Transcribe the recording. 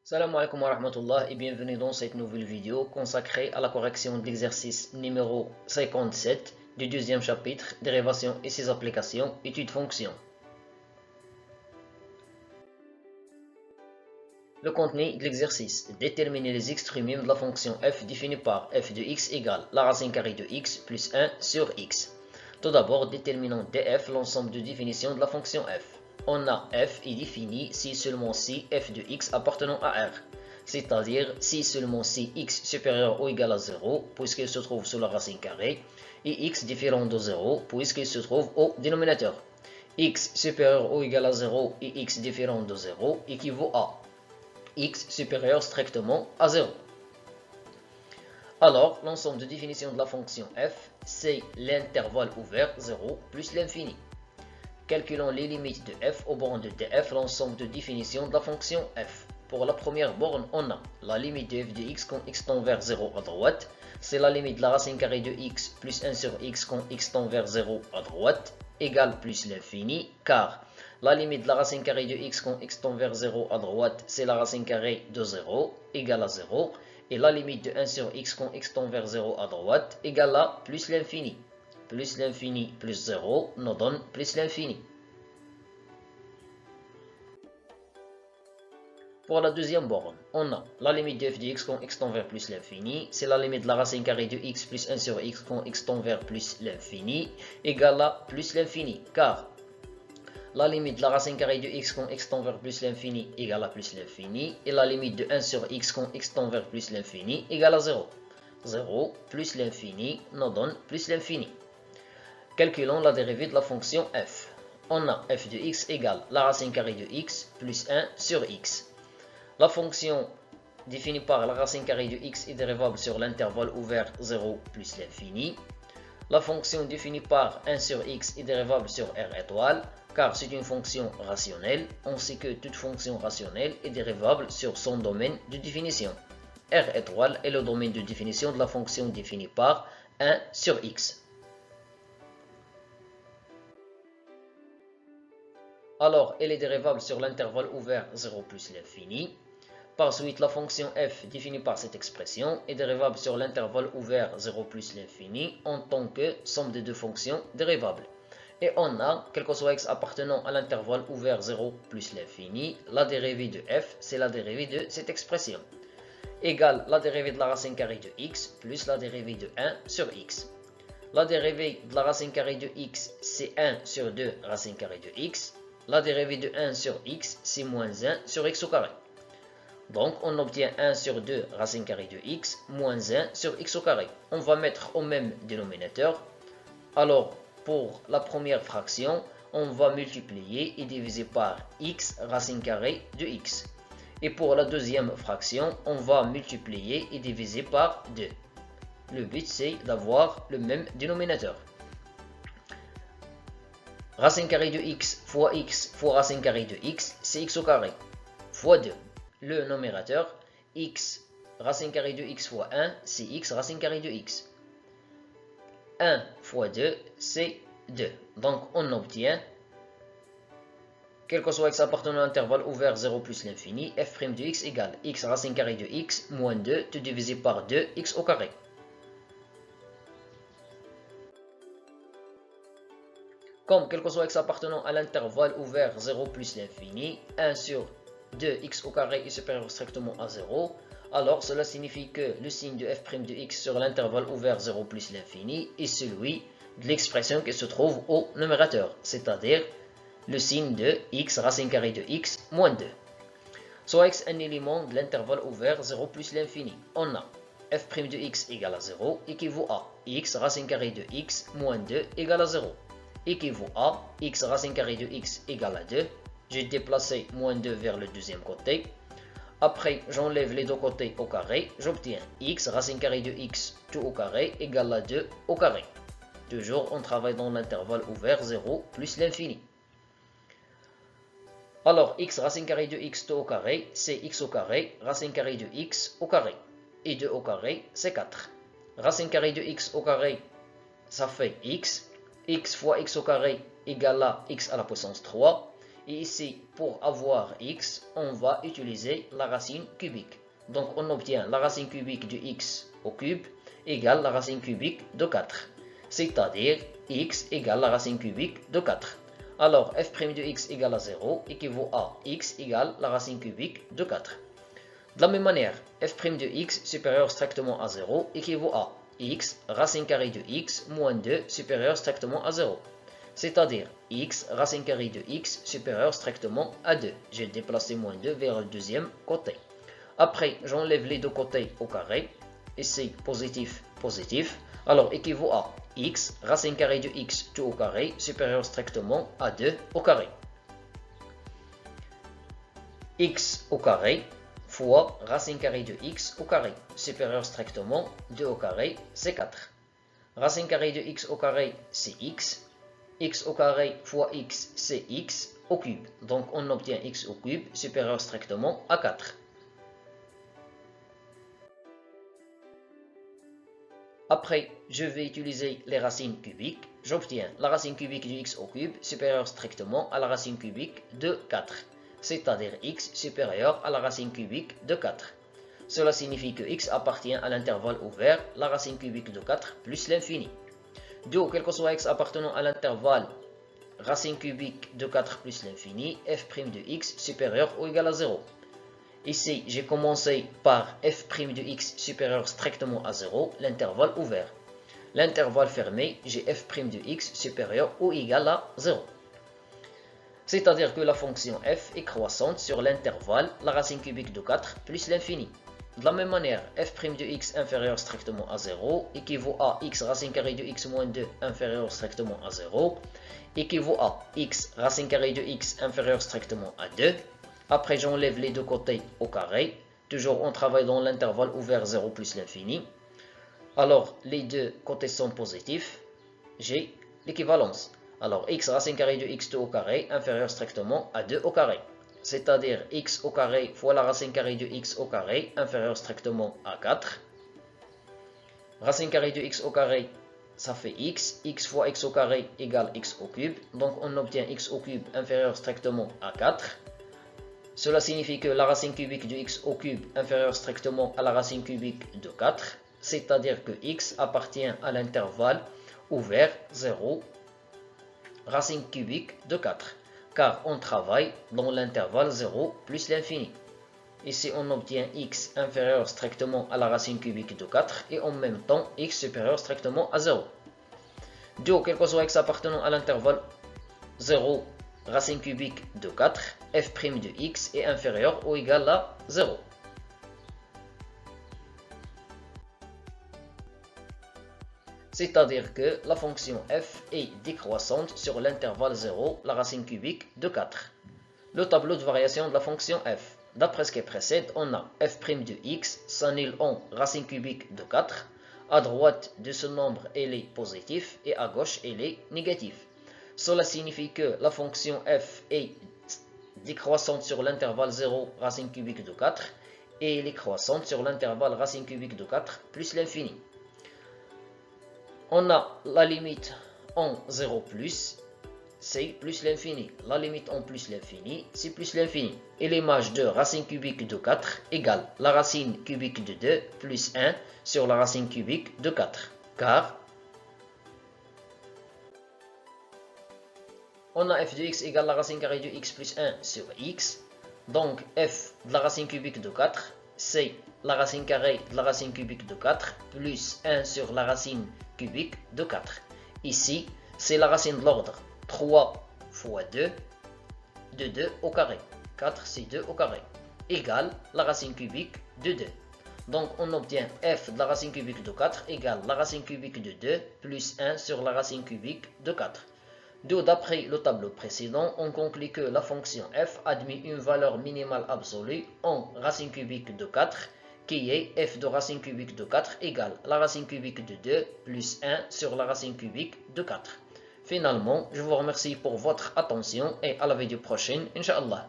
Salam alaikum wa rahmatullah et bienvenue dans cette nouvelle vidéo consacrée à la correction de l'exercice numéro 57 du deuxième chapitre, dérivation et ses applications, étude fonction. Le contenu de l'exercice: déterminer les extrémimes de la fonction f définie par f de x égale la racine carrée de x plus 1 sur x. Tout d'abord, déterminons df l'ensemble de définition de la fonction f. On a f est défini si seulement si f de x appartenant à R, c'est-à-dire si seulement si x supérieur ou égal à 0, puisqu'il se trouve sous la racine carrée, et x différent de 0, puisqu'il se trouve au dénominateur. X supérieur ou égal à 0 et x différent de 0 équivaut à x supérieur strictement à 0. Alors, l'ensemble de définition de la fonction f, c'est l'intervalle ouvert 0 plus l'infini. Calculons les limites de f aux bornes de df, l'ensemble de définition de la fonction f. Pour la première borne, on a la limite de f de x quand x tend vers 0 à droite. C'est la limite de la racine carrée de x plus 1 sur x quand x tend vers 0 à droite, égale plus l'infini, car la limite de la racine carrée de x quand x tend vers 0 à droite, c'est la racine carrée de 0, égale à 0. Et la limite de 1 sur x quand x tend vers 0 à droite, égale à plus l'infini. Plus l'infini plus 0 nous donne plus l'infini. Pour la deuxième borne, on a la limite de f de x quand x tend vers plus l'infini, c'est la limite de la racine carrée de x plus 1 sur x quand x tend vers plus l'infini, égale à plus l'infini, car la limite de la racine carrée de x quand x tend vers plus l'infini égale à plus l'infini, et la limite de 1 sur x quand x tend vers plus l'infini égale à 0. 0 plus l'infini nous donne plus l'infini. Calculons la dérivée de la fonction f. On a f de x égale la racine carrée de x plus 1 sur x. La fonction définie par la racine carrée de x est dérivable sur l'intervalle ouvert 0 plus l'infini. La fonction définie par 1 sur x est dérivable sur R étoile, car c'est une fonction rationnelle. On sait que toute fonction rationnelle est dérivable sur son domaine de définition. R étoile est le domaine de définition de la fonction définie par 1 sur x. Alors, elle est dérivable sur l'intervalle ouvert 0 plus l'infini. Par suite, la fonction f définie par cette expression est dérivable sur l'intervalle ouvert 0 plus l'infini en tant que somme des deux fonctions dérivables. Et on a, quel que soit x appartenant à l'intervalle ouvert 0 plus l'infini, la dérivée de f, c'est la dérivée de cette expression, égale la dérivée de la racine carrée de x plus la dérivée de 1 sur x. La dérivée de la racine carrée de x, c'est 1 sur 2 racine carrée de x. La dérivée de 1 sur x, c'est moins 1 sur x au carré. Donc, on obtient 1 sur 2 racine carrée de x moins 1 sur x au carré. On va mettre au même dénominateur. Alors, pour la première fraction, on va multiplier et diviser par x racine carrée de x. Et pour la deuxième fraction, on va multiplier et diviser par 2. Le but, c'est d'avoir le même dénominateur. Racine carrée de x fois racine carrée de x, c'est x au carré, fois 2. Le numérateur, x racine carrée de x fois 1, c'est x racine carrée de x. 1 fois 2, c'est 2. Donc, on obtient, quel que soit x appartenant à l'intervalle ouvert 0 plus l'infini, f' de x égale x racine carrée de x moins 2, tout divisé par 2, x au carré. Comme quel que soit x appartenant à l'intervalle ouvert 0 plus l'infini, 1 sur 2x au carré est supérieur strictement à 0, alors cela signifie que le signe de f' de x sur l'intervalle ouvert 0 plus l'infini est celui de l'expression qui se trouve au numérateur, c'est-à-dire le signe de x racine carrée de x moins 2. Soit x un élément de l'intervalle ouvert 0 plus l'infini, on a f' de x égale à 0 équivaut à x racine carrée de x moins 2 égale à 0, équivaut à x racine carrée de x égale à 2. J'ai déplacé moins 2 vers le deuxième côté. Après, j'enlève les deux côtés au carré. J'obtiens x racine carrée de x tout au carré égale à 2 au carré. Toujours, on travaille dans l'intervalle ouvert 0 plus l'infini. Alors, x racine carrée de x tout au carré, c'est x au carré, racine carrée de x au carré. Et 2 au carré, c'est 4. Racine carrée de x au carré, ça fait x. X fois x au carré égale à x à la puissance 3. Et ici, pour avoir x, on va utiliser la racine cubique. Donc on obtient la racine cubique de x au cube égale la racine cubique de 4. C'est-à-dire x égale la racine cubique de 4. Alors f' de x égale à 0 équivaut à x égale la racine cubique de 4. De la même manière, f' de x supérieur strictement à 0 équivaut à x racine carrée de x moins 2 supérieur strictement à 0. C'est-à-dire x racine carrée de x supérieur strictement à 2. J'ai déplacé moins 2 vers le deuxième côté. Après, j'enlève les deux côtés au carré. Ici, positif, positif. Alors, équivaut à x racine carrée de x tout au carré supérieur strictement à 2 au carré. X au carré fois racine carrée de x au carré supérieur strictement 2 au carré, c'est 4. Racine carrée de x au carré, c'est x. X au carré fois x, c'est x au cube. Donc, on obtient x au cube supérieur strictement à 4. Après, je vais utiliser les racines cubiques. J'obtiens la racine cubique de x au cube supérieure strictement à la racine cubique de 4. C'est-à-dire x supérieur à la racine cubique de 4. Cela signifie que x appartient à l'intervalle ouvert, la racine cubique de 4 plus l'infini. Donc, quel que soit x appartenant à l'intervalle racine cubique de 4 plus l'infini, f' de x supérieur ou égal à 0. Ici, j'ai commencé par f' de x supérieur strictement à 0, l'intervalle ouvert. L'intervalle fermé, j'ai f' de x supérieur ou égal à 0. C'est-à-dire que la fonction f est croissante sur l'intervalle, la racine cubique de 4 plus l'infini. De la même manière, f' de x inférieur strictement à 0 équivaut à x racine carrée de x moins 2 inférieur strictement à 0 équivaut à x racine carrée de x inférieur strictement à 2. Après, j'enlève les deux côtés au carré. Toujours, on travaille dans l'intervalle ouvert 0 plus l'infini. Alors, les deux côtés sont positifs. J'ai l'équivalence. Alors, x racine carrée de x tout au carré inférieur strictement à 2 au carré. C'est-à-dire x au carré fois la racine carrée de x au carré inférieur strictement à 4. Racine carrée de x au carré, ça fait x. X fois x au carré égale x au cube. Donc, on obtient x au cube inférieur strictement à 4. Cela signifie que la racine cubique de x au cube inférieure strictement à la racine cubique de 4, c'est-à-dire que x appartient à l'intervalle ouvert 0, racine cubique de 4, car on travaille dans l'intervalle 0 plus l'infini. Ici, on obtient x inférieur strictement à la racine cubique de 4 et en même temps x supérieur strictement à 0. Donc, quel que soit x appartenant à l'intervalle 0, racine cubique de 4, f' de x est inférieur ou égal à 0. C'est-à-dire que la fonction f est décroissante sur l'intervalle 0, la racine cubique de 4. Le tableau de variation de la fonction f. D'après ce qui précède, on a f' de x s'annule en racine cubique de 4. À droite de ce nombre, elle est positive et à gauche, elle est négative. Cela signifie que la fonction f est décroissante sur l'intervalle 0, racine cubique de 4, et elle est croissante sur l'intervalle racine cubique de 4 plus l'infini. On a la limite en 0 plus, c'est plus l'infini. La limite en plus l'infini, c'est plus l'infini. Et l'image de racine cubique de 4 égale la racine cubique de 2 plus 1 sur la racine cubique de 4. Car on a f de x égale la racine carrée de x plus 1 sur x. Donc f de la racine cubique de 4, c'est la racine carrée de la racine cubique de 4 plus 1 sur la racine cubique de 4. Ici, c'est la racine de l'ordre 3 fois 2, de 2 au carré. 4, c'est 2 au carré. Égale la racine cubique de 2. Donc, on obtient f de la racine cubique de 4 égale la racine cubique de 2 plus 1 sur la racine cubique de 4. Donc, d'après le tableau précédent, on conclut que la fonction f admet une valeur minimale absolue en racine cubique de 4, qui est f de racine cubique de 4 égale la racine cubique de 2 plus 1 sur la racine cubique de 4. Finalement, je vous remercie pour votre attention et à la vidéo prochaine, Inch'Allah.